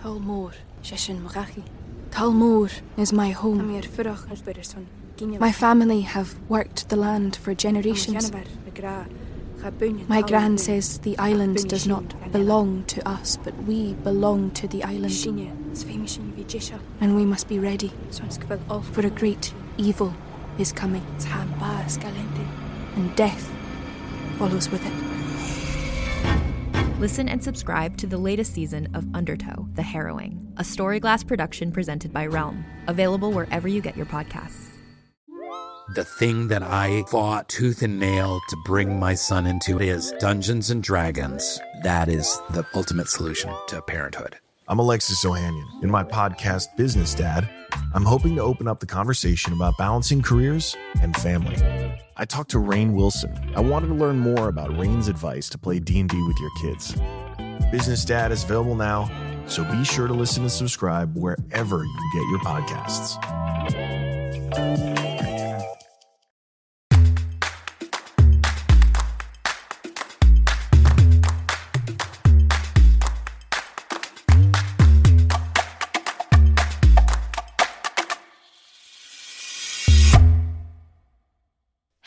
Talmor, Shishin Marachi. Talmor is my home. My family have worked the land for generations. My gran says the island does not belong to us, but we belong to the island. And we must be ready, for a great evil is coming, and death follows with it. Listen and subscribe to the latest season of Undertow, The Harrowing, a Storyglass production presented by Realm, available wherever you get your podcasts. The thing that I fought tooth and nail to bring my son into is Dungeons and Dragons. That is the ultimate solution to parenthood. I'm Alexis Ohanian. In my podcast, Business Dad, I'm hoping to open up the conversation about balancing careers and family. I talked to Rainn Wilson. I wanted to learn more about Rainn's advice to play D&D with your kids. Business Dad is available now, so be sure to listen and subscribe wherever you get your podcasts.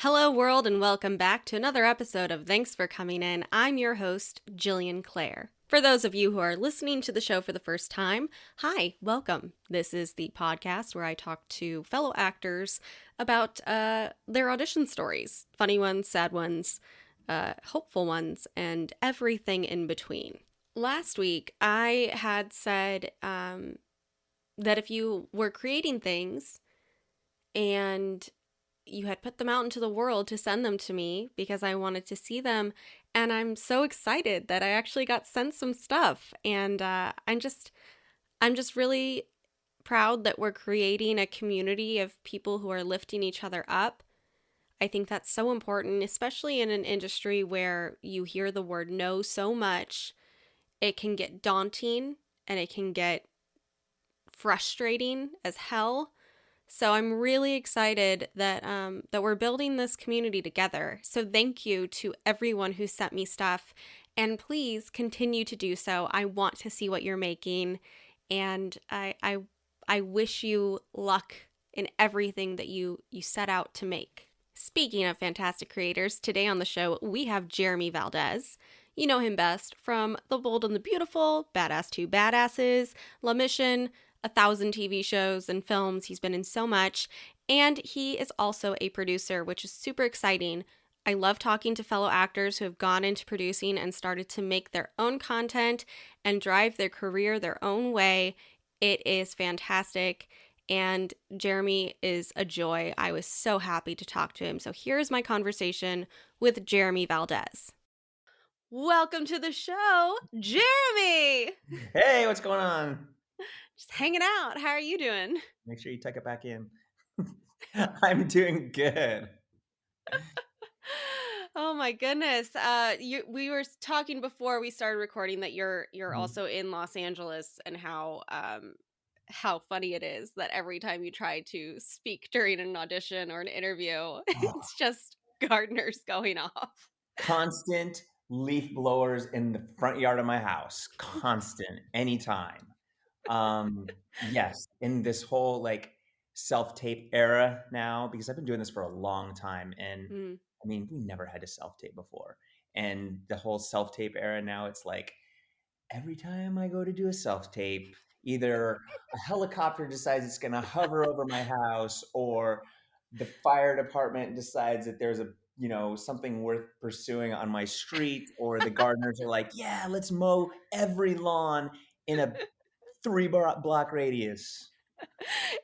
Hello, world, and welcome back to another episode of Thanks for Coming In. I'm your host, Jillian Clare. For those of you who are listening to the show for the first time, hi, welcome. This is the podcast where I talk to fellow actors about their audition stories, funny ones, sad ones, hopeful ones, and everything in between. Last week, I had said that if you were creating things and you had put them out into the world to send them to me because I wanted to see them. And I'm so excited that I actually got sent some stuff. And I'm just really proud that we're creating a community of people who are lifting each other up. I think that's so important, especially in an industry where you hear the word no so much. It can get daunting and it can get frustrating as hell. So I'm really excited that that we're building this community together. So thank you to everyone who sent me stuff, and please continue to do so. I want to see what you're making, and I wish you luck in everything that you set out to make. Speaking of fantastic creators, today on the show we have Jeremy Valdez. You know him best from The Bold and the Beautiful, Badass 2 Badasses, La Mission, 1,000 TV shows and films. He's been in so much, and he is also a producer, which is super exciting. I love talking to fellow actors who have gone into producing and started to make their own content and drive their career their own way. It is fantastic, and Jeremy is a joy. I was so happy to talk to him. So here's my conversation with Jeremy Valdez. Welcome to the show, Jeremy! Hey, what's going on? Just hanging out. How are you doing? Make sure you tuck it back in. I'm doing good. Oh my goodness. We were talking before we started recording that you're also in Los Angeles, and how funny it is that every time you try to speak during an audition or an interview, it's just gardeners going off. Constant leaf blowers in the front yard of my house. Constant, anytime. Yes, in this whole like self-tape era now, because I've been doing this for a long time, and I mean, we never had to self-tape before. And the whole self-tape era now, it's like every time I go to do a self-tape, either a helicopter decides it's going to hover over my house, or the fire department decides that there's something worth pursuing on my street, or the gardeners are like, yeah, let's mow every lawn in a 3-block radius.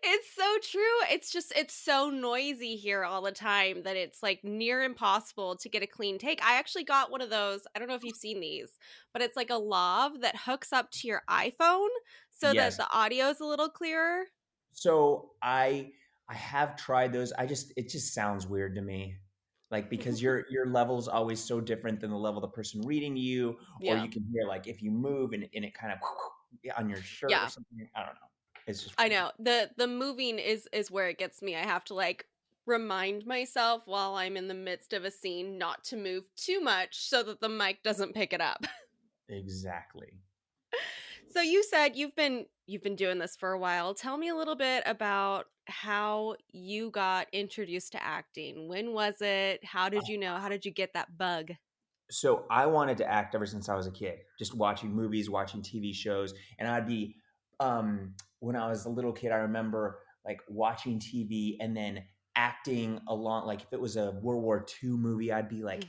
It's so true. It's so noisy here all the time that it's like near impossible to get a clean take. I actually got one of those. I don't know if you've seen these, but it's like a lav that hooks up to your iPhone so Yes. that the audio is a little clearer. So I have tried those. It just sounds weird to me. Like, because your level is always so different than the level of the person reading you, or you can hear like if you move and it kind of on your shirt or something. I don't know. It's just weird. I know. The moving is where it gets me. I have to like remind myself while I'm in the midst of a scene not to move too much so that the mic doesn't pick it up. Exactly. So you said you've been doing this for a while. Tell me a little bit about how you got introduced to acting. When was it? How did you know? How did you get that bug? So I wanted to act ever since I was a kid, just watching movies, watching TV shows. And I'd be, when I was a little kid, I remember like watching TV and then acting along. Like if it was a World War II movie, I'd be like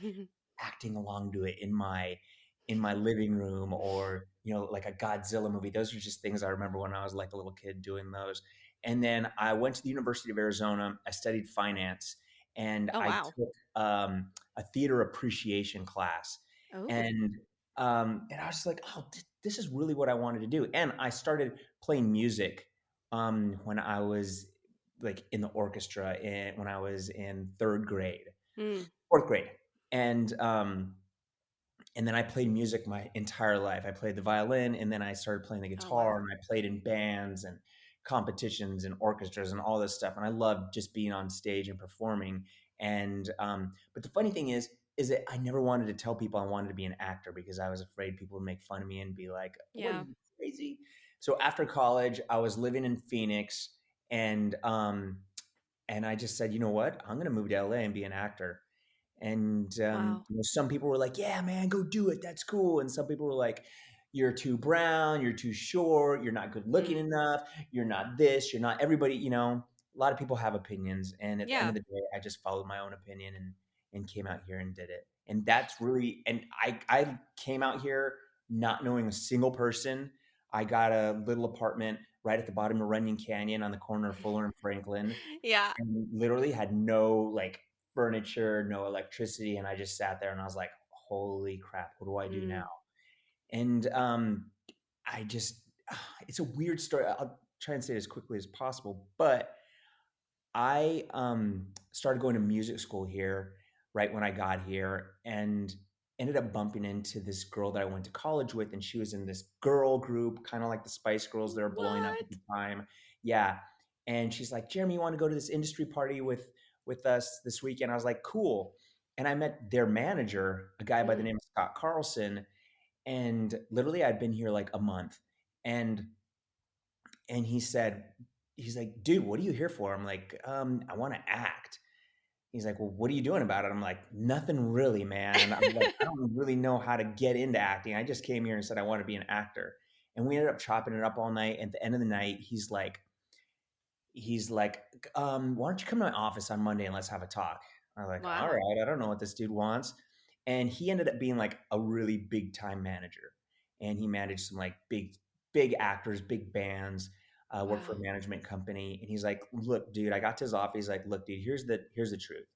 acting along to it in my living room, or like a Godzilla movie. Those are just things I remember when I was like a little kid doing those. And then I went to the University of Arizona. I studied finance, and Oh I wow. took a theater appreciation class. Oh. And I was just like, oh, this is really what I wanted to do. And I started playing music when I was like in the orchestra when I was in Mm. fourth grade. And then I played music my entire life. I played the violin, and then I started playing the Oh guitar, wow. and I played in bands and competitions and orchestras and all this stuff. And I loved just being on stage and performing. And but the funny thing is that I never wanted to tell people I wanted to be an actor, because I was afraid people would make fun of me and be like, "What are Yeah. you, crazy?" So after college, I was living in Phoenix, and I just said, you know what, I'm going to move to LA and be an actor. And Wow. some people were like, "Yeah, man, go do it. That's cool." And some people were like, "You're too brown. You're too short. You're not good looking Mm. enough. You're not this. You're not." Everybody, a lot of people have opinions, and at the end Yeah. of the day, I just followed my own opinion and came out here and did it. And that's really, and I came out here not knowing a single person. I got a little apartment right at the bottom of Runyon Canyon on the corner of Fuller and Franklin, Yeah. and literally had no like furniture, no electricity. And I just sat there and I was like, holy crap, what do I do now? Mm. And I just, it's a weird story. I'll try and say it as quickly as possible. But I started going to music school here right when I got here, and ended up bumping into this girl that I went to college with. And she was in this girl group, kind of like the Spice Girls that are blowing up at What? the time. Yeah. And she's like, "Jeremy, you want to go to this industry party with us this weekend?" I was like, "Cool." And I met their manager, a guy by the Mm. name of Scott Carlson. And literally I'd been here like a month. And he said, he's like, "Dude, what are you here for?" I'm like, "I want to act." He's like, "Well, what are you doing about it?" I'm like, "Nothing really, man." And I'm like, "I don't really know how to get into acting. I just came here and said I want to be an actor." And we ended up chopping it up all night. At the end of the night, he's like, "Why don't you come to my office on Monday and let's have a talk?" I was like, "All Wow. right, I don't know what this dude wants." And he ended up being like a really big time manager. And he managed some like big actors, big bands, worked for a Wow. management company. And he's like, "Look, dude," I got to his office. He's like, "Look, dude, here's the truth.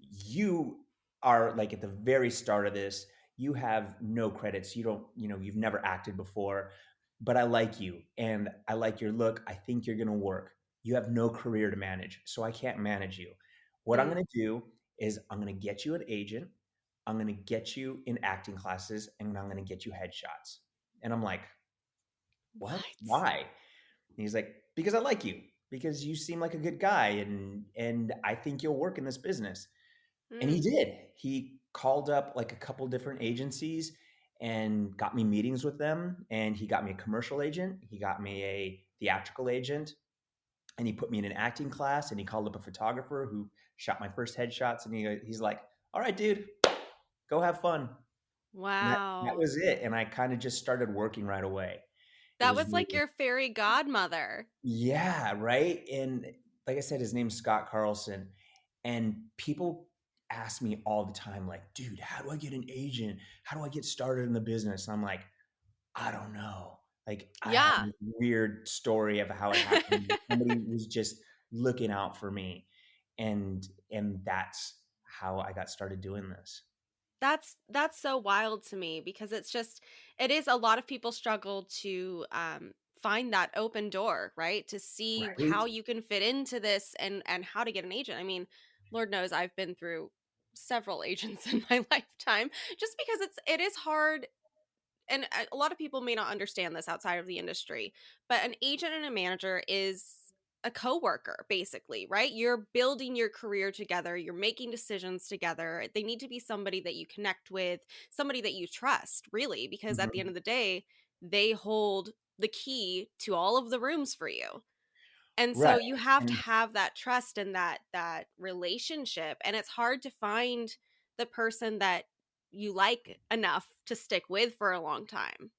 You are like at the very start of this. You have no credits. You don't, you've never acted before, but I like you and I like your look. I think you're going to work. You have no career to manage, so I can't manage you. What I'm Mm. going to do is I'm going to get you an agent. I'm going to get you in acting classes, and I'm going to get you headshots." And I'm like, "What? What? Why?" And he's like, "Because I like you. Because you seem like a good guy, and I think you'll work in this business." And he Mm. did. He called up like a couple different agencies and got me meetings with them. And he got me a commercial agent. He got me a theatrical agent. And he put me in an acting class. And he called up a photographer who shot my first headshots. And he's like, "All right, dude, go have fun." And that Wow. was it. And I kind of just started working right away. It That was was like really, your fairy godmother. yeah, right. And like I said, his name's Scott Carlson. And people ask me all the time, like, "Dude, how do I get an agent? How do I get started in the business?" And I'm like, "I don't know." Like, I have Yeah. this weird story of how it happened. Somebody was just looking out for me. And that's how I got started doing this. That's so wild to me because it is a lot of people struggle to find that open door, right? To see Right? how you can fit into this and how to get an agent. I mean, Lord knows I've been through several agents in my lifetime just because it is hard, and a lot of people may not understand this outside of the industry, but an agent and a manager is a coworker basically, right? You're building your career together, you're making decisions together. They need to be somebody that you connect with, somebody that you trust, really, because at the end Mhm. of the day, they hold the key to all of the rooms for you. And so Right. you have to And have that trust and that relationship. And it's hard to find the person that you like enough to stick with for a long time.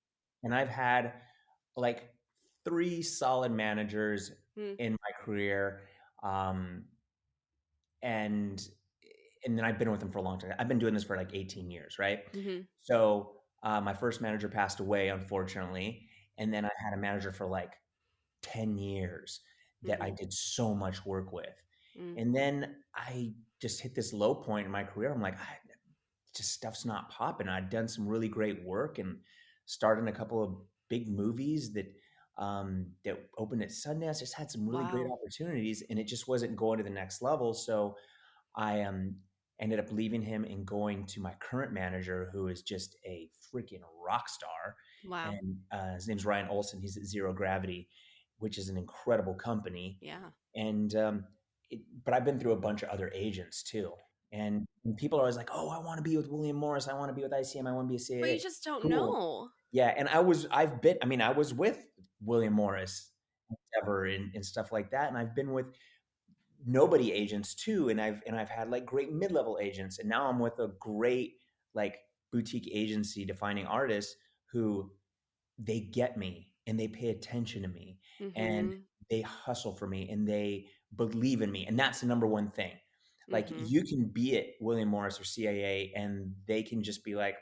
I've had like 3 solid managers Mm, in my career. Um, and then I've been with them for a long time. I've been doing this for like 18 years, right? mm-hmm, So my first manager passed away, unfortunately, and then I had a manager for like 10 years that I mm-hmm, did so much work with. mm, And then I just hit this low point in my career. I'm like, just stuff's not popping. I'd done some really great work and starred in a couple of big movies that opened at Sundance. Just had some really great wow. opportunities, and it just wasn't going to the next level. So I ended up leaving him and going to my current manager, who is just a freaking rock star. Wow. And his name's Ryan Olson. He's at Zero Gravity, which is an incredible company. Yeah. And but I've been through a bunch of other agents too. And people are always like, "Oh, I want to be with William Morris. I want to be with ICM. I want to be a But you CAA." just don't Cool. know. Yeah, and I was with William Morris ever and stuff like that, and I've been with nobody agents too, and I've had like great mid-level agents, and now I'm with a great like boutique agency defining artists who they get me and they pay attention to me and Mm-hmm. they hustle for me and they believe in me, and that's the number one thing. Like Mm-hmm. you can be at William Morris or CAA and they can just be like,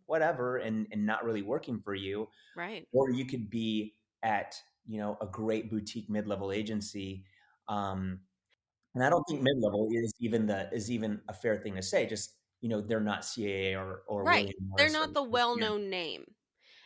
whatever, and not really working for you. Right. Or you could be at, a great boutique mid-level agency. And I don't think mid-level is even a fair thing to say. Just, they're not CAA or Right. William They're Morris not the or yeah. well-known name.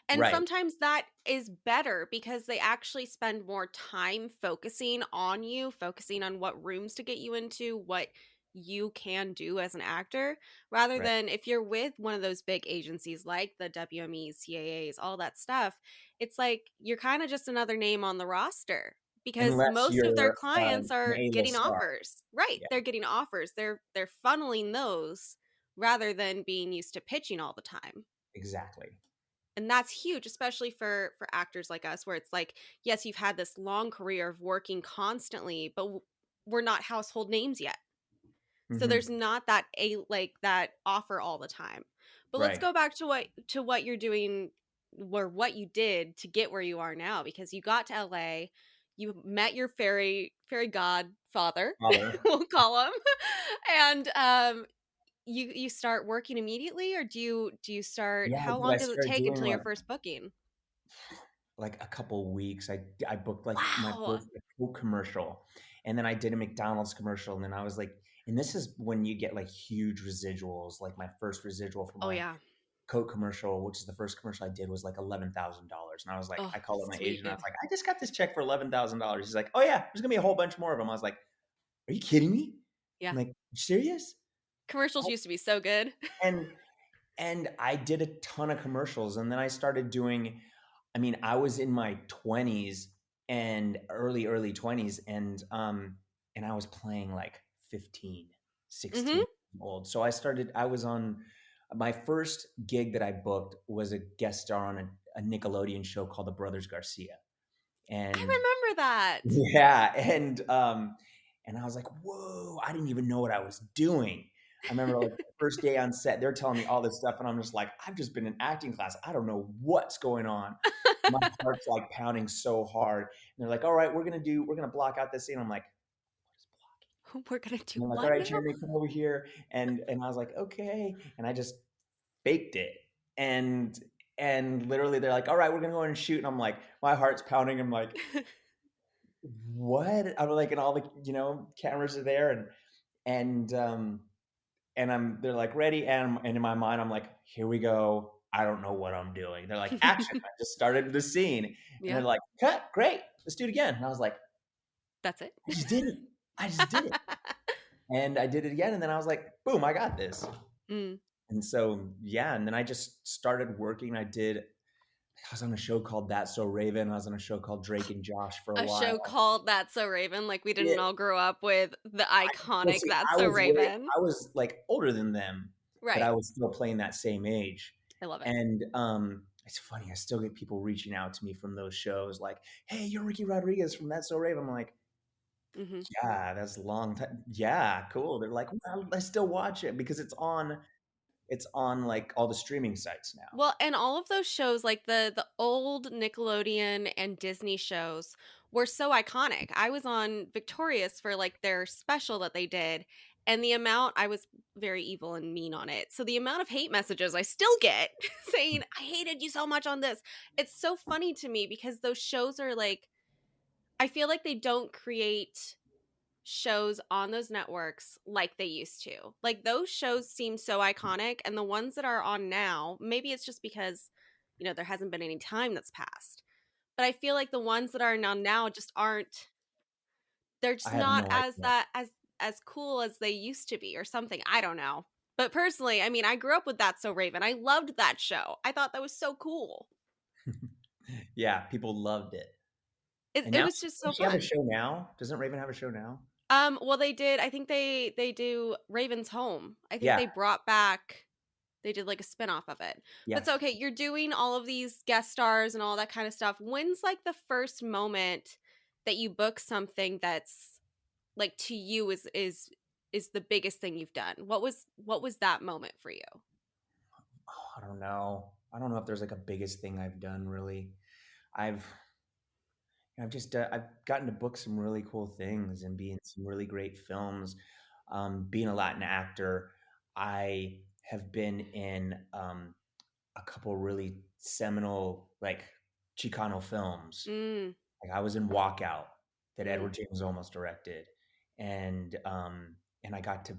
And Right. sometimes that is better because they actually spend more time focusing on you, focusing on what rooms to get you into, what you can do as an actor, rather Right. than if you're with one of those big agencies like the WMEs, CAAs, all that stuff, it's like you're kind of just another name on the roster because Unless most of their you're clients an are getting A-list star. offers. Right, Yeah, they're getting offers. They're funneling those rather than being used to pitching all the time. exactly. And that's huge, especially for actors like us, where it's like, yes, you've had this long career of working constantly, but we're not household names yet, so Hmm. there's not that offer all the time. But let's Right. go back to what you're doing, or what you did to get where you are now, because you got to LA, you met your fairy godfather, Father. we'll call him, and you start working immediately, or do you start, Yeah, how dude, I long does it started take doing until your first booking? like a couple weeks. I booked like my Wow. first Coke commercial, and then I did a McDonald's commercial, and then I was like, and this is when you get like huge residuals. Like my first residual for Oh my yeah. Coke commercial, which is the first commercial I did, was like $11,000, and I was like, Oh, I called up my agent. I was sweet. like, I just got this check for $11,000. He's like, oh yeah, there's gonna be a whole bunch more of them. I was like, are you kidding me? Yeah. I'm like, you serious? Commercials used to be so good. And I did a ton of commercials, and then I started doing. I mean, I was in my 20s and early 20s, and I was playing like 15, 16 Mm-hmm. old. So I was on my first gig that I booked was a guest star on a Nickelodeon show called The Brothers Garcia. I And remember that. yeah, and I was like, "Whoa, I didn't even know what I was doing." I remember like the first day on set, they're telling me all this stuff, and I'm just like, "I've just been in acting class. I don't know what's going on." My heart's like pounding so hard. And they're like, "All right, we're gonna block out this scene." I'm like, We're gonna do and they're like, "All what right, now? Jeremy, come over here." And I was like, "Okay." And I just faked it. And literally they're like, "All right, we're gonna go in and shoot." And I'm like, my heart's pounding. I'm like, what? I'm like, and all the cameras are there, and they're like ready, and in my mind I'm like, here we go. I don't know what I'm doing. They're like, action. I just started the scene, and they're Yeah, like, cut, great, let's do it again. And I was like, that's it. I just did it. I just did it, and I did it again, and then I was like, boom, I got this. Mm. And so yeah, and then I just started working. I was on a show called That's So Raven. I was on a show called Drake and Josh for a A show while. called That's So Raven, like we Yeah, didn't all grow up with the well, iconic see, That's So Raven. I was like older than them, but Right. I was still playing that same age. I love it. And it's funny. I still get people reaching out to me from those shows like, hey, you're Ricky Rodriguez from That's So Rave. I'm like, yeah, that's a long time. Yeah, cool. They're like, well, I still watch it because it's on like all the streaming sites now. Well, and all of those shows, like the old Nickelodeon and Disney shows, were so iconic. I was on Victorious for like their special that they did, and I was very evil and mean on it. So the amount of hate messages I still get saying, I hated you so much on this. It's so funny to me because those shows are like, I feel like they don't create shows on those networks like they used to. Like those shows seem so iconic, and the ones that are on now, maybe it's just because, there hasn't been any time that's passed. But I feel like the ones that are now just aren't, they're I just have not no as idea. that as cool as they used to be or something. I don't know. But personally, I mean, I grew up with That's So Raven. I loved that show. I thought that was so cool. Yeah, people loved it. And It now, was just so does she have a fun. show now? Doesn't Raven have a show now? Well, they did. I think they do Raven's Home. I think Yeah. they brought back. They did like a spinoff of it. Yeah. But so okay, you're doing all of these guest stars and all that kind of stuff. When's like the first moment that you book something that's like to you is the biggest thing you've done? What was that moment for you? Oh, I don't know. I don't know if there's like a biggest thing I've done really. I've just I've gotten to book some really cool things and be in some really great films. Being a Latin actor, I have been in a couple really seminal like Chicano films. Like I was in Walkout that Edward James Olmos directed, and I got to,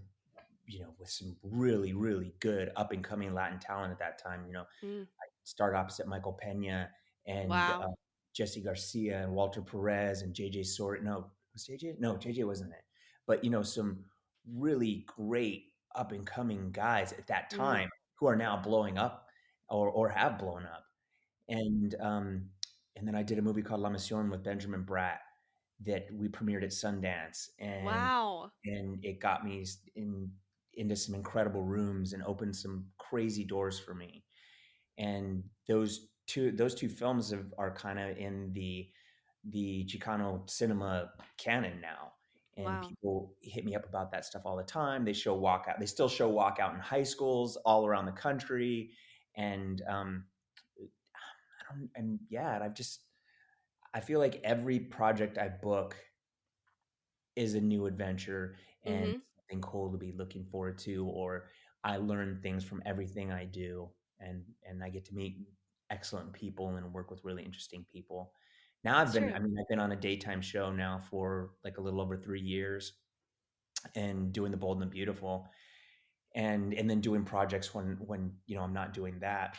with some really, really good up and coming Latin talent at that time. I started opposite Michael Pena and Wow. Jesse Garcia and Walter Perez and JJ Sort. No, was JJ? No, JJ wasn't it. But some really great up and coming guys at that time who are now blowing up or have blown up. And then I did a movie called La Mission with Benjamin Bratt that we premiered at Sundance, and Wow. and it got me into some incredible rooms and opened some crazy doors for me. And those two films are kind of in the Chicano cinema canon now. And Wow. people hit me up about that stuff all the time. They show Walkout. They still show Walkout in high schools all around the country. And I feel like every project I book is a new adventure and something cool to be looking forward to, or I learn things from everything I do, and I get to meet excellent people and work with really interesting people. Now I've been on a daytime show now for like a little over 3 years, and doing The Bold and the Beautiful, and then doing projects when I'm not doing that,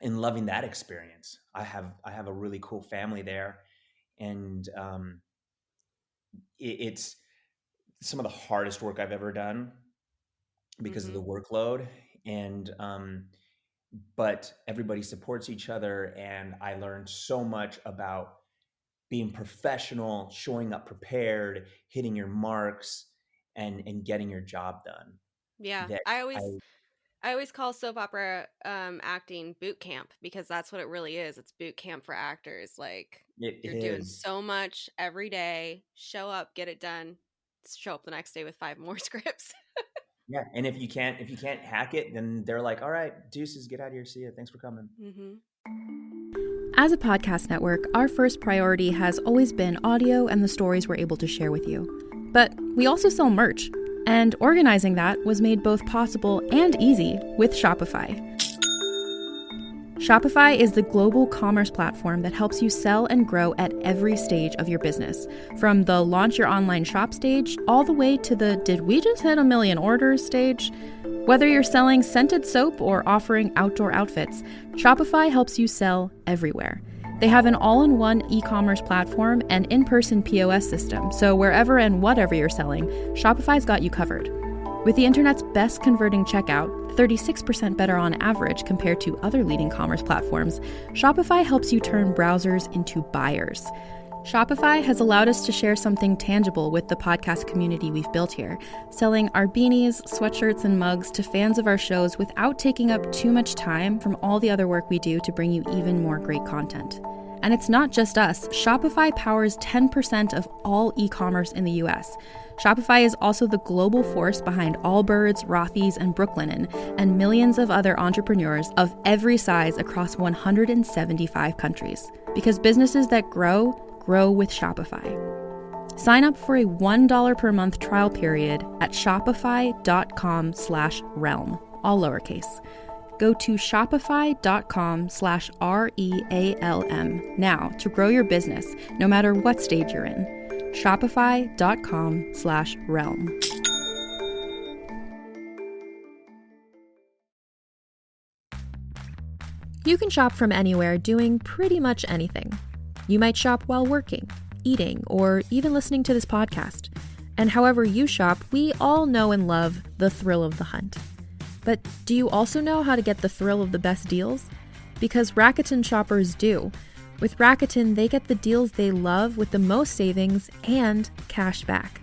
and loving that experience. I have a really cool family there, and it's some of the hardest work I've ever done because of the workload, and but everybody supports each other, and I learned so much about being professional, showing up prepared, hitting your marks, and getting your job done. Yeah. I always call soap opera acting boot camp, because that's what it really is. It's boot camp for actors. Like you're doing so much every day. Show up, get it done. Show up the next day with 5 more scripts. Yeah, and if you can't hack it, then they're like, "All right, deuces, get out of here. See ya. Thanks for coming." As a podcast network, our first priority has always been audio and the stories we're able to share with you. But we also sell merch, and organizing that was made both possible and easy with Shopify. Shopify is the global commerce platform that helps you sell and grow at every stage of your business, from the launch your online shop stage all the way to the did we just hit 1 million orders stage. Whether you're selling scented soap or offering outdoor outfits, Shopify helps you sell everywhere. They have an all-in-one e-commerce platform and in-person POS system, so wherever and whatever you're selling, Shopify's got you covered. With the internet's best converting checkout, 36% better on average compared to other leading commerce platforms, Shopify helps you turn browsers into buyers. Shopify has allowed us to share something tangible with the podcast community we've built here, selling our beanies, sweatshirts, and mugs to fans of our shows without taking up too much time from all the other work we do to bring you even more great content. And it's not just us. Shopify powers 10% of all e-commerce in the US. Shopify is also the global force behind Allbirds, Rothy's, and Brooklinen, and millions of other entrepreneurs of every size across 175 countries. Because businesses that grow with Shopify. Sign up for a $1 per month trial period at shopify.com/realm, all lowercase. Go to shopify.com/REALM now to grow your business, no matter what stage you're in. Shopify.com/realm. You can shop from anywhere doing pretty much anything. You might shop while working, eating, or even listening to this podcast. And however you shop, we all know and love the thrill of the hunt. But do you also know how to get the thrill of the best deals? Because Rakuten shoppers do. With Rakuten, they get the deals they love with the most savings and cash back.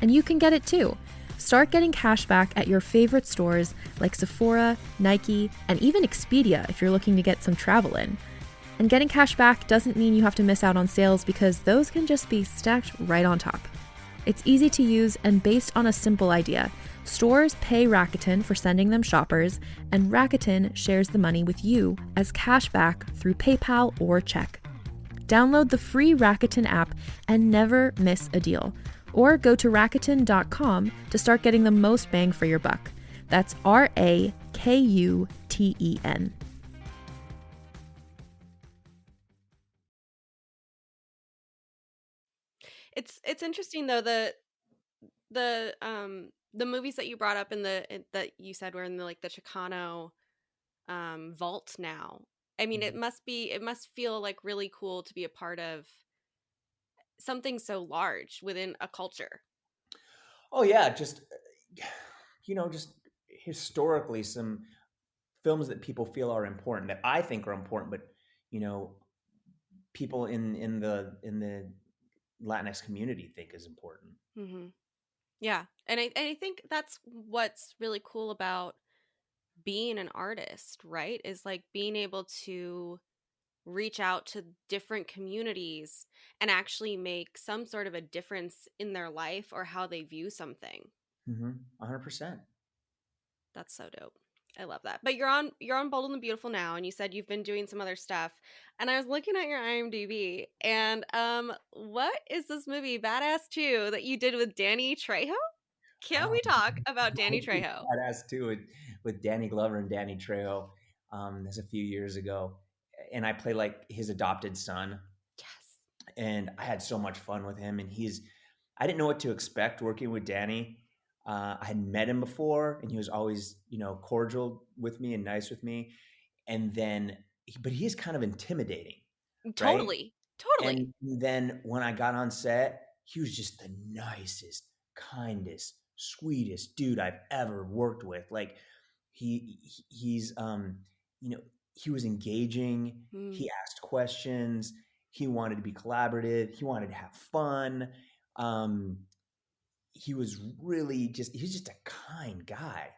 And you can get it too. Start getting cash back at your favorite stores like Sephora, Nike, and even Expedia if you're looking to get some travel in. And getting cash back doesn't mean you have to miss out on sales because those can just be stacked right on top. It's easy to use and based on a simple idea. Stores pay Rakuten for sending them shoppers, and Rakuten shares the money with you as cash back through PayPal or check. Download the free Rakuten app and never miss a deal. Or go to Rakuten.com to start getting the most bang for your buck. That's RAKUTEN. It's interesting though, the movies that you brought up that you said were in the Chicano vault now. I mean, it must feel like really cool to be a part of something so large within a culture. Oh yeah, just just historically some films that people feel are important, that I think are important, but people in the Latinx community think is important. Mm-hmm. Yeah, and I think that's what's really cool about being an artist, right? Is like being able to reach out to different communities and actually make some sort of a difference in their life or how they view something. 100%. That's so dope. I love that. But you're on Bold and the Beautiful now, and you said you've been doing some other stuff. And I was looking at your IMDb, and what is this movie, Badass 2, that you did with Danny Trejo? Can we talk about Danny Trejo? Badass too with Danny Glover and Danny Trejo. This a few years ago, and I played like his adopted son. Yes. And I had so much fun with him. And I didn't know what to expect working with Danny. I had met him before, and he was always, cordial with me and nice with me. And then, but he is kind of intimidating. Totally. Right? And then when I got on set, he was just the nicest, kindest, sweetest dude I've ever worked with. Like he's, he was engaging. He asked questions. He wanted to be collaborative. He wanted to have fun. He was just a kind guy.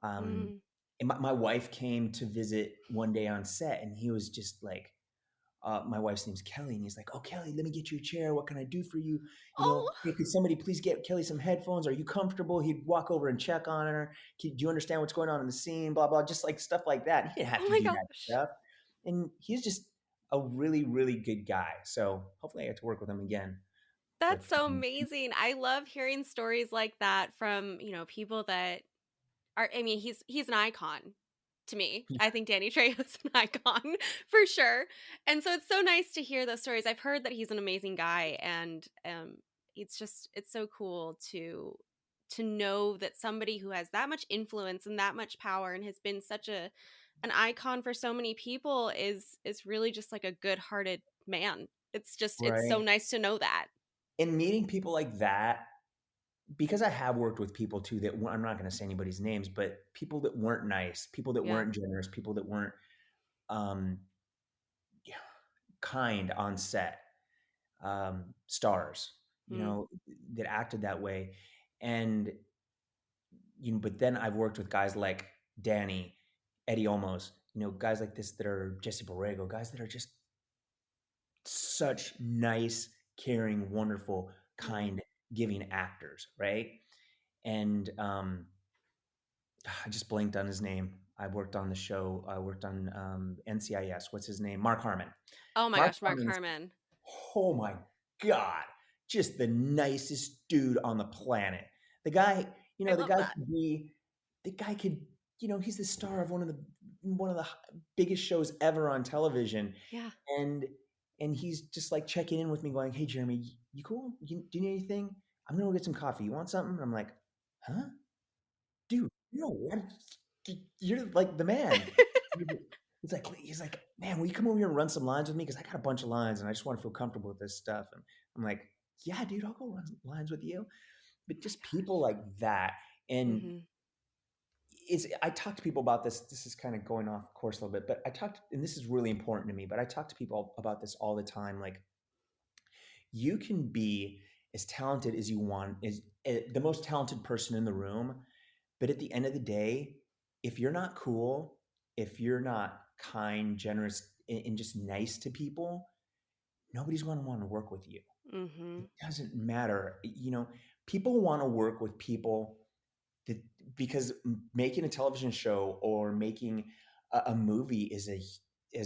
And my wife came to visit one day on set, and he was just like, my wife's name's Kelly, and he's like, "Oh, Kelly, let me get you a chair. What can I do for you? Hey, could somebody please get Kelly some headphones? Are you comfortable?" He'd walk over and check on her. Do you understand what's going on in the scene? Blah, blah, just like stuff like that. He didn't have to do that stuff. And he's just a really, really good guy. So hopefully I get to work with him again. That's so amazing. I love hearing stories like that from, people that are, I mean, he's an icon to me. Yeah. I think Danny Trejo is an icon for sure. And so it's so nice to hear those stories. I've heard that he's an amazing guy, and it's so cool to know that somebody who has that much influence and that much power and has been such an icon for so many people is really just like a good-hearted man. It's just It's so nice to know that. And meeting people like that, because I have worked with people too that I'm not going to say anybody's names, but people that weren't nice, people that weren't generous, people that weren't kind on set. stars, that acted that way. And, but then I've worked with guys like Danny, Eddie Olmos, guys like this that are Jesse Borrego, guys that are just such nice, caring, wonderful, kind, giving actors, right? And I just blanked on his name. I worked on the show. I worked on NCIS. What's his name? Mark Harmon. Oh my gosh, Mark Harmon. Oh my God. Just the nicest dude on the planet. The guy, he's the star of one of the biggest shows ever on television. Yeah. And he's just like checking in with me going, "Hey, Jeremy, you cool? Do you need anything? I'm going to go get some coffee. You want something?" And I'm like, "Huh? Dude, what? You're like the man." He's like, "Man, will you come over here and run some lines with me? Because I got a bunch of lines and I just want to feel comfortable with this stuff." And I'm like, "Yeah, dude, I'll go run some lines with you." But just people like that. And I talk to people about this. This is kind of going off course a little bit, but and this is really important to me, but I talk to people about this all the time. Like, you can be as talented as you want, is the most talented person in the room. But at the end of the day, if you're not cool, if you're not kind, generous, and just nice to people, nobody's going to want to work with you. It doesn't matter. People want to work with people because making a television show or making a movie is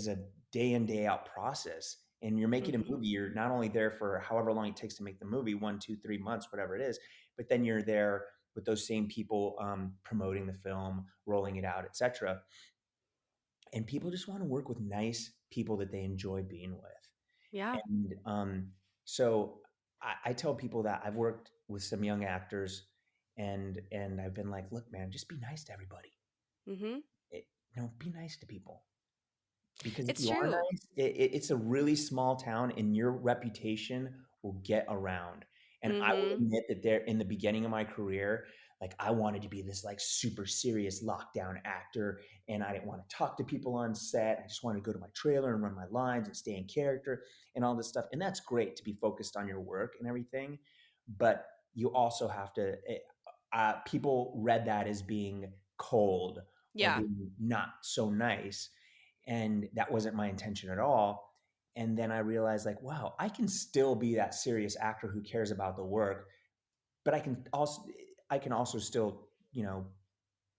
a day in, day out process. And you're making a movie, you're not only there for however long it takes to make the movie, 1, 2, 3 months, whatever it is, but then you're there with those same people promoting the film, rolling it out, etc. And people just want to work with nice people that they enjoy being with. Yeah. And so I tell people that I've worked with some young actors, and I've been like, "Look, man, just be nice to everybody. Be nice to people, because if you are nice, it's a really small town, and your reputation will get around." And I will admit that there, in the beginning of my career, like, I wanted to be this like super serious lockdown actor, and I didn't want to talk to people on set. I just wanted to go to my trailer and run my lines and stay in character and all this stuff. And that's great to be focused on your work and everything, but you also have to. People read that as being cold or being not so nice, and that wasn't my intention at all. And then I realized, like, wow, I can still be that serious actor who cares about the work, but I can also still,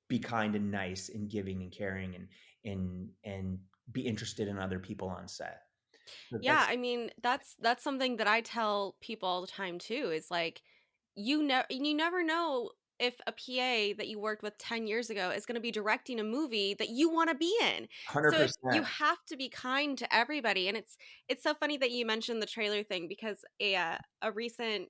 be kind and nice and giving and caring and be interested in other people on set. Yeah, I mean, that's something that I tell people all the time too, is like, you never know if a PA that you worked with 10 years ago is going to be directing a movie that you want to be in. 100%. So you have to be kind to everybody. And it's so funny that you mentioned the trailer thing, because a recent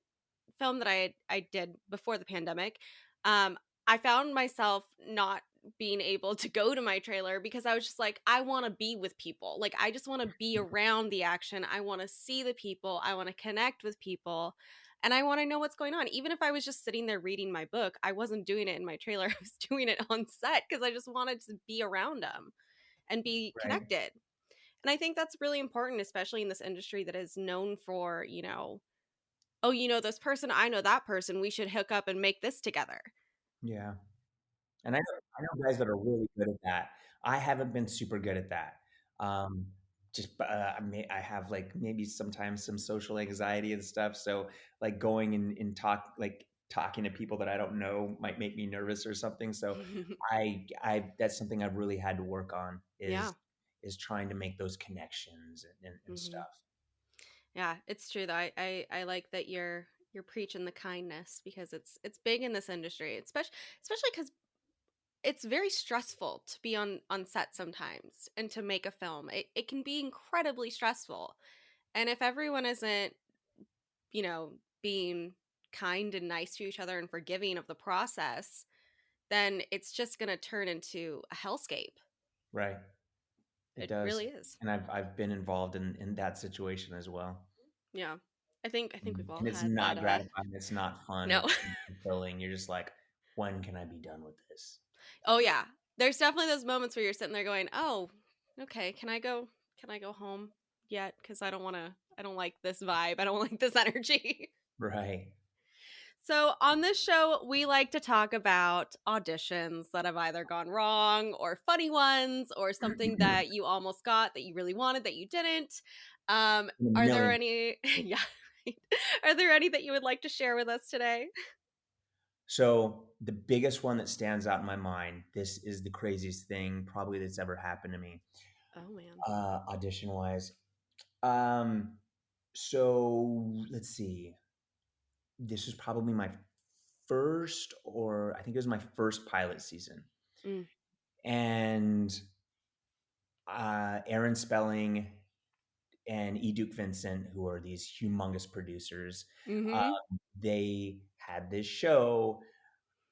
film that I did before the pandemic, I found myself not being able to go to my trailer because I was just like, I want to be with people. Like, I just want to be around the action. I want to see the people. I want to connect with people. And I want to know what's going on. Even if I was just sitting there reading my book, I wasn't doing it in my trailer. I was doing it on set because I just wanted to be around them and be connected. And I think that's really important, especially in this industry that is known for, oh, this person, I know that person, we should hook up and make this together. Yeah. And I know guys that are really good at that. I haven't been super good at that. I have like maybe sometimes some social anxiety and stuff. So like going and talking to people that I don't know might make me nervous or something. So that's something I've really had to work on is trying to make those connections and stuff. Yeah, it's true though. I like that you're preaching the kindness, because it's big in this industry, especially because it's very stressful to be on set sometimes and to make a film. It can be incredibly stressful. And if everyone isn't, being kind and nice to each other and forgiving of the process, then it's just going to turn into a hellscape. Right. It does. Really is. And I've been involved in that situation as well. Yeah. I think we've all and it's had not that, gratifying. It's not fun. No. It's fulfilling. You're just like, when can I be done with this? Oh yeah. There's definitely those moments where you're sitting there going, "Oh, okay, can I go home yet? Because I don't want to I don't like this vibe. I don't like this energy. Right. So on this show, we like to talk about auditions that have either gone wrong or funny ones or something that you almost got that you really wanted that you didn't. Are there any? Yeah. Are there any that you would like to share with us today? So the biggest one that stands out in my mind, this is the craziest thing probably that's ever happened to me. Oh man. Audition wise. So let's see. This was probably my first, or I think it was my first pilot season. Mm. And Aaron Spelling and E. Duke Vincent, who are these humongous producers, they had this show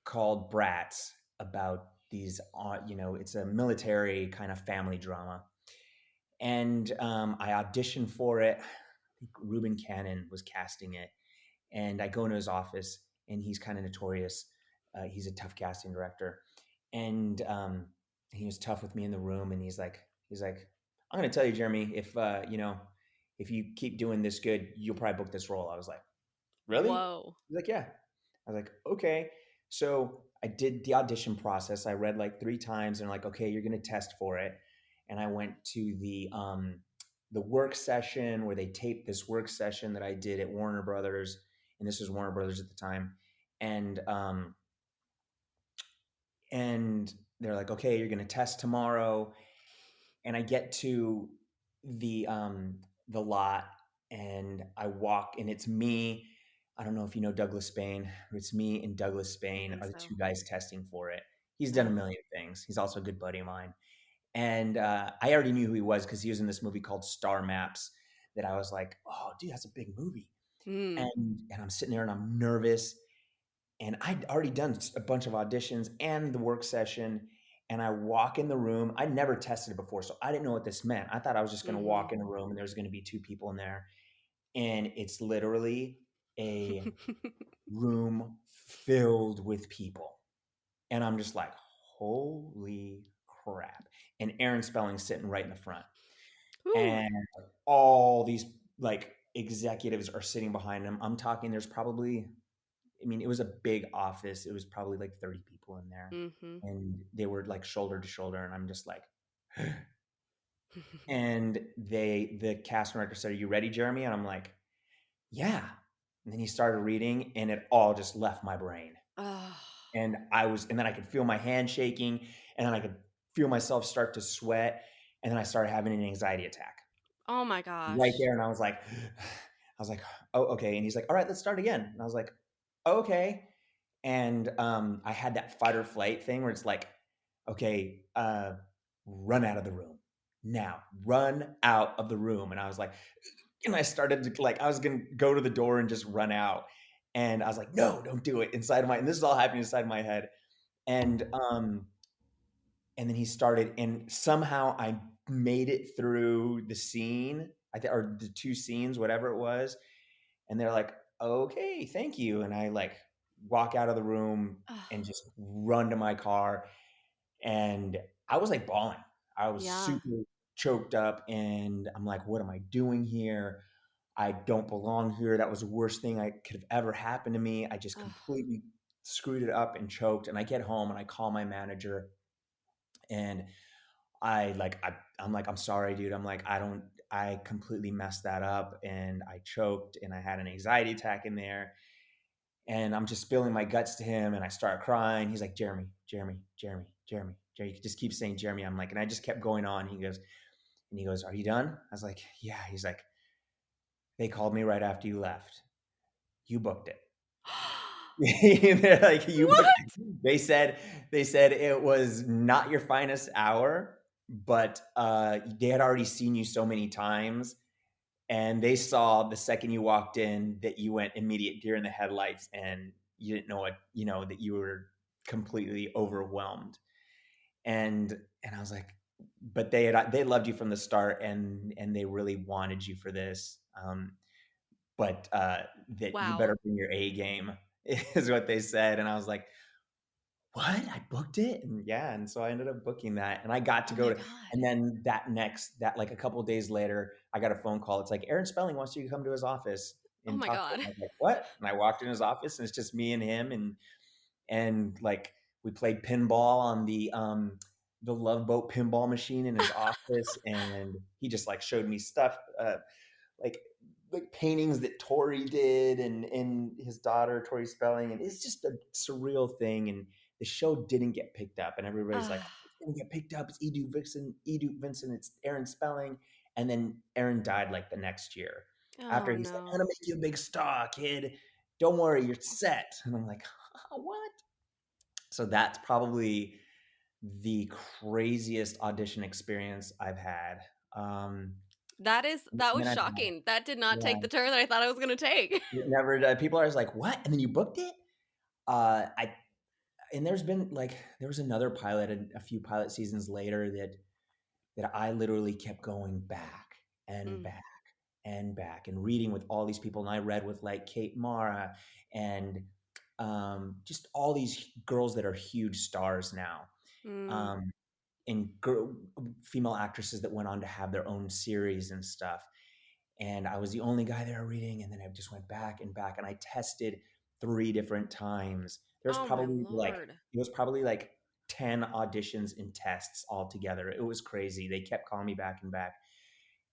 called Brats about these, it's a military kind of family drama. And I auditioned for it. I think Reuben Cannon was casting it. And I go into his office, and he's kind of notorious. He's a tough casting director. And he was tough with me in the room. And he's like, I'm going to tell you, Jeremy, if you keep doing this good, you'll probably book this role. I was like, really? Whoa. He's like, yeah. I was like, okay. So I did the audition process. I read like 3 times, and like, okay, you're going to test for it. And I went to the work session where they taped this work session that I did at Warner Brothers. And this was Warner Brothers at the time. And they're like, okay, you're going to test tomorrow. And I get to the lot, and I walk, and it's me. I don't know if you know Douglas Spain. It's me and Douglas Spain are the 2 guys testing for it. He's done a million things. He's also a good buddy of mine. And I already knew who he was because he was in this movie called Star Maps that I was like, oh, dude, that's a big movie. And I'm sitting there, and I'm nervous. And I'd already done a bunch of auditions and the work session. And I walk in the room. I'd never tested it before, so I didn't know what this meant. I thought I was just going to walk in a room, and there's going to be 2 people in there. And it's literally a room filled with people. And I'm just like, holy crap. And Aaron Spelling's sitting right in the front. Ooh. And all these like executives are sitting behind him. I'm talking, there's probably, it was a big office. It was probably like 30 people in there. And they were like shoulder to shoulder. And I'm just like, and the cast director said, are you ready, Jeremy? And I'm like, yeah. And then he started reading, and it all just left my brain. And then I could feel my hand shaking, and then I could feel myself start to sweat. And then I started having an anxiety attack. Oh my gosh. Right there. And I was like, oh, okay. And he's like, all right, let's start again. And I was like, okay. And I had that fight or flight thing where it's like, okay, run out of the room now, run out of the room. And I was like, and I started to I was going to go to the door and just run out. And I was like, no, don't do it, and this is all happening inside my head. And then he started, and somehow I made it through the scene, or the 2 scenes, whatever it was. And they're like, okay, thank you. And I like walk out of the room and just run to my car. And I was like bawling. I was super choked up, and I'm like, what am I doing here? I don't belong here. That was the worst thing I could have ever happened to me. I just completely screwed it up and choked. And I get home, and I call my manager, and I'm like, I'm sorry, dude. I'm like, I completely messed that up, and I choked, and I had an anxiety attack in there. And I'm just spilling my guts to him, and I start crying. He's like, Jeremy, you just keep saying Jeremy. I'm like, and I just kept going on. He goes, are you done? I was like, yeah. He's like, they called me right after you left. You booked it. They're like, they said it was not your finest hour, but they had already seen you so many times, and they saw the second you walked in that you went immediate deer in the headlights, and you didn't know that you were completely overwhelmed. And I was like, but they loved you from the start, and they really wanted you for this. But that you better bring your A game is what they said. And I was like, what? I booked it? And yeah, and so I ended up booking that, and I got to Oh go my to, God. and then that like a couple of days later, I got a phone call. It's like, Aaron Spelling wants you to come to his office Oh and my talk to God. him. I was like, what? And I walked in his office, and it's just me and him, and like we played pinball on the Love Boat pinball machine in his office, and he just like showed me stuff, like like paintings that Tori did, and his daughter Tori Spelling, and it's just a surreal thing. And the show didn't get picked up, and everybody's like, Ah, "Oh, it's gonna get picked up. It's Edu Vincent, it's Aaron Spelling." And then Aaron died like the next year. After oh he's like, "I'm no. gonna make you a big star, kid. Don't worry, you're set." And I'm like, "What?" So that's probably the craziest audition experience I've had. Um, That and was then I've had, shocking. That did not yeah, take the turn that I thought I was going to take. it never. People are always like, "What?" And then you booked it. I and there was another pilot, a few pilot seasons later, that I literally kept going back and Mm, back and back and reading with all these people. And I read with like Kate Mara and just all these girls that are huge stars now. mm. Um, and female actresses that went on to have their own series and stuff. And I was the only guy there reading. And then I just went back and back, and I tested 3 different times. Oh my Lord. It was probably like 10 auditions and tests all together. It was crazy. They kept calling me back and back.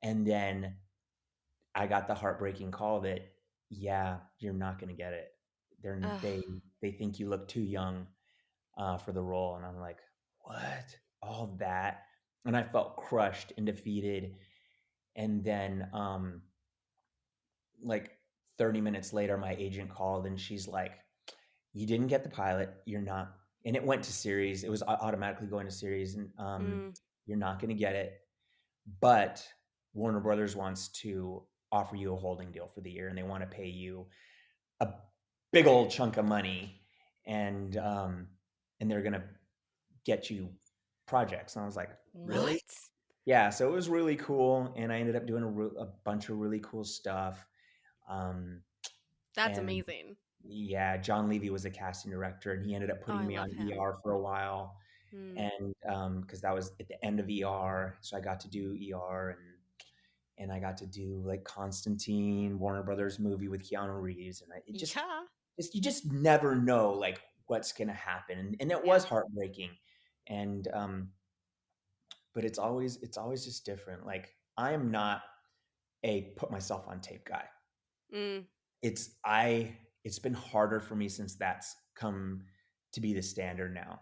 And then I got the heartbreaking call that, yeah, you're not going to get it. They're, Ugh. they, they think you look too young for the role. And I'm like, what? All that? And I felt crushed and defeated. And then, like 30 minutes later, my agent called, and she's like, you didn't get the pilot. You're not, and it went to series. It was automatically going to series, and Mm. you're not going to get it. But Warner Brothers wants to offer you a holding deal for the year, and they want to pay you a big old chunk of money, and they're gonna get you projects. And I was like, really? What? Yeah. So it was really cool, and I ended up doing a bunch of really cool stuff. Um, That's and amazing. yeah, John Levy was a casting director, and he ended up Oh, putting I me on love him. ER for a while, Mm. and because that was at the end of ER, so I got to do ER, and I got to do like Constantine, Warner Brothers movie with Keanu Reeves, and it Yeah. just you just never know like what's gonna happen, and it Yeah. was heartbreaking, and but it's always just different. Like I am not a put myself on tape guy. Mm. It's I it's been harder for me since that's come to be the standard now,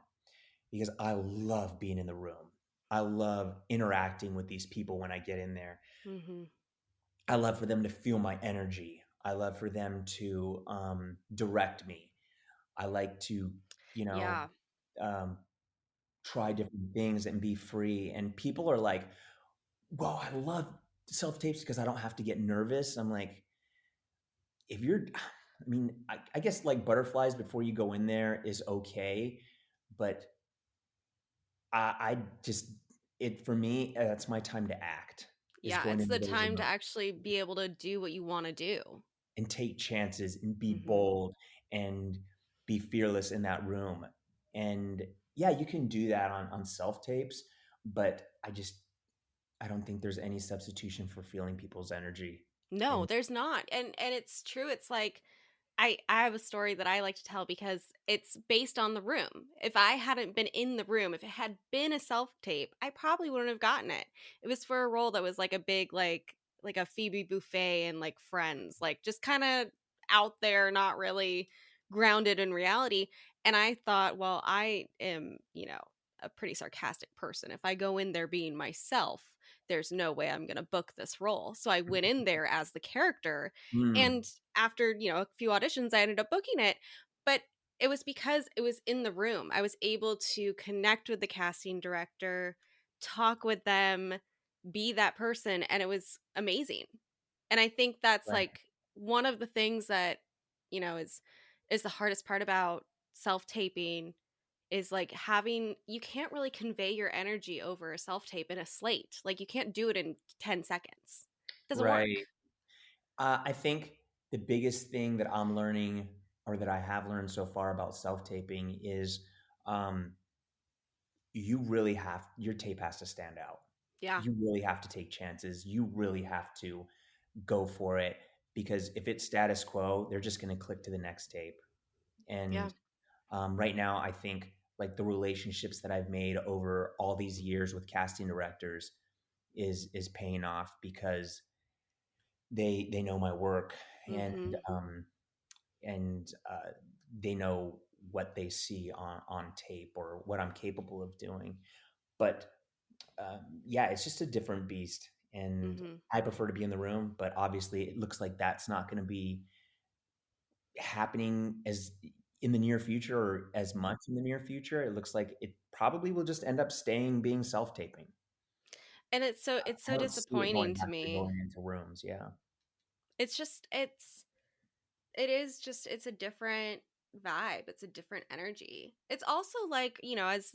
because I love being in the room. I love interacting with these people when I get in there. Mm-hmm. I love for them to feel my energy. I love for them to direct me. I like to, you know, Yeah. um, try different things and be free. And people are like, "Whoa, I love self tapes because I don't have to get nervous." I'm like, if you're, I mean, I guess like butterflies before you go in there is okay, but I just it for me that's my time to act, is Yeah. going It's into the those time to rooms actually be able to do what you want to do. and take chances and be Mm-hmm. bold and be fearless in that room. And yeah, you can do that on self tapes, but I don't think there's any substitution for feeling people's energy. No, And there's not. And it's true. It's like I have a story that I like to tell because it's based on the room. If I hadn't been in the room, if it had been a self-tape, I probably wouldn't have gotten it. It was for a role that was like a big like a Phoebe Buffet and like Friends, like just kind of out there, not really grounded in reality. And I thought, well, I am, a pretty sarcastic person. If I go in there being myself, there's no way I'm going to book this role. So I went in there as the character, mm, and after, a few auditions, I ended up booking it. But it was because it was in the room. I was able to connect with the casting director, talk with them, be that person, and it was amazing. And I think that's right, like one of the things that, is the hardest part about self-taping, is like having you can't really convey your energy over a self-tape in a slate. Like you can't do it in 10 seconds. It doesn't work. right. I think the biggest thing that I'm learning, or that I have learned so far about self taping, is you really your tape has to stand out. Yeah. You really have to take chances. You really have to go for it, because if it's status quo, they're just going to click to the next tape. And right now, I think like the relationships that I've made over all these years with casting directors is paying off, because they know my work, and they know what they see on tape or what I'm capable of doing. But it's just a different beast, and I prefer to be in the room. But obviously, it looks like that's not going to be happening as in the near future, or as much in the near future. It looks like it probably will just end up being self-taping. And it's so I don't see it disappointing to actually me. going into rooms. Yeah. It's a different vibe. It's a different energy. It's also like, as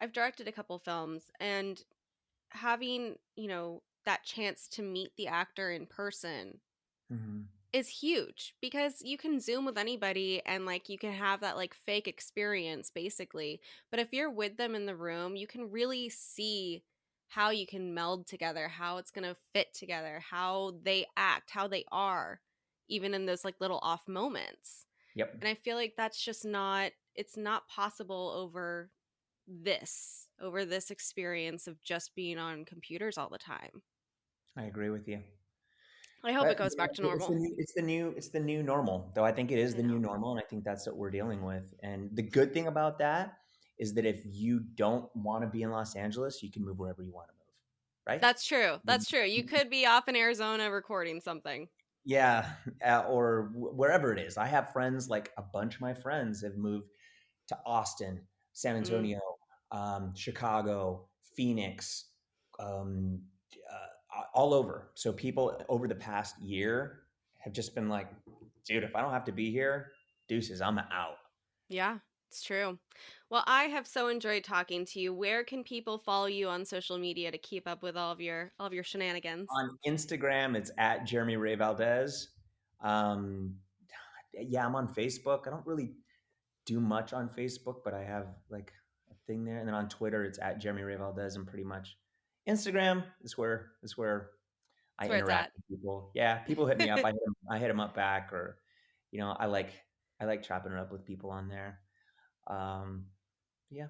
I've directed a couple films, and having, that chance to meet the actor in person is huge, because you can Zoom with anybody and like you can have that like fake experience basically. But if you're with them in the room, you can really see how you can meld together, how it's going to fit together, how they act, how they are, even in those like little off moments. Yep. And I feel like that's just it's not possible over this experience of just being on computers all the time. I agree with you. I hope it goes back to normal. It's the new normal, though. I think it is the new normal, and I think that's what we're dealing with. And the good thing about that is that if you don't want to be in Los Angeles, you can move wherever you want to move, right? That's true. That's true. You could be off in Arizona recording something. Yeah, or wherever it is. I have friends, like a bunch of my friends have moved to Austin, San Antonio, Chicago, Phoenix, all over. So people over the past year have just been like, dude, if I don't have to be here, deuces, I'm out. Yeah, it's true. Well, I have so enjoyed talking to you. Where can people follow you on social media to keep up with all of your shenanigans? On Instagram, it's at Jeremy Ray Valdez. I'm on Facebook. I don't really do much on Facebook, but I have like a thing there. And then on Twitter, it's at Jeremy Ray Valdez, and pretty much Instagram is where I interact with people. Yeah, people hit me up. I hit them up back, or I like chopping it up with people on there. Yeah.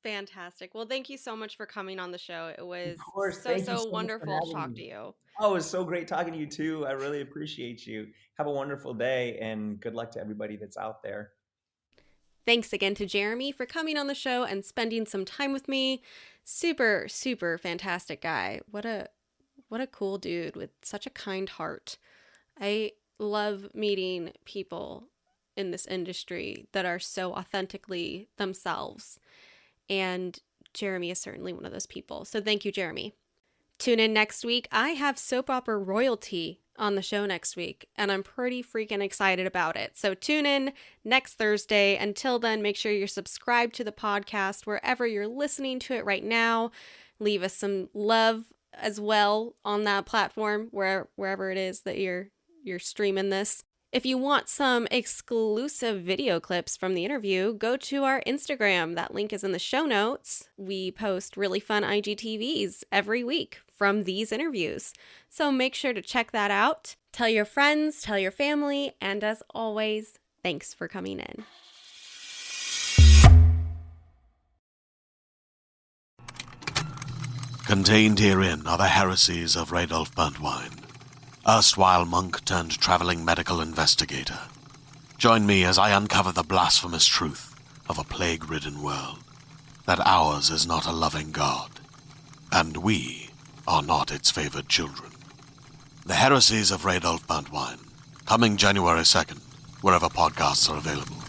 Fantastic. Well, thank you so much for coming on the show. It was so wonderful to talk to you. Oh, it was so great talking to you too. I really appreciate you. Have a wonderful day, and good luck to everybody that's out there. Thanks again to Jeremy for coming on the show and spending some time with me. Super, super fantastic guy. What a cool dude with such a kind heart. I love meeting people in this industry that are so authentically themselves. And Jeremy is certainly one of those people. So thank you, Jeremy. Tune in next week. I have soap opera royalty on the show next week, and I'm pretty freaking excited about it. So tune in next Thursday. Until then, make sure you're subscribed to the podcast wherever you're listening to it right now. Leave us some love as well on that platform, wherever it is that you're streaming this. If you want some exclusive video clips from the interview, go to our Instagram. That link is in the show notes. We post really fun IGTVs every week from these interviews. So make sure to check that out. Tell your friends, tell your family, and as always, thanks for coming in. Contained herein are the heresies of Radolf Burntwine, erstwhile monk turned traveling medical investigator. Join me as I uncover the blasphemous truth of a plague-ridden world, that ours is not a loving God, and we are not its favored children. The heresies of Radolf Burntwine, coming January 2nd, wherever podcasts are available.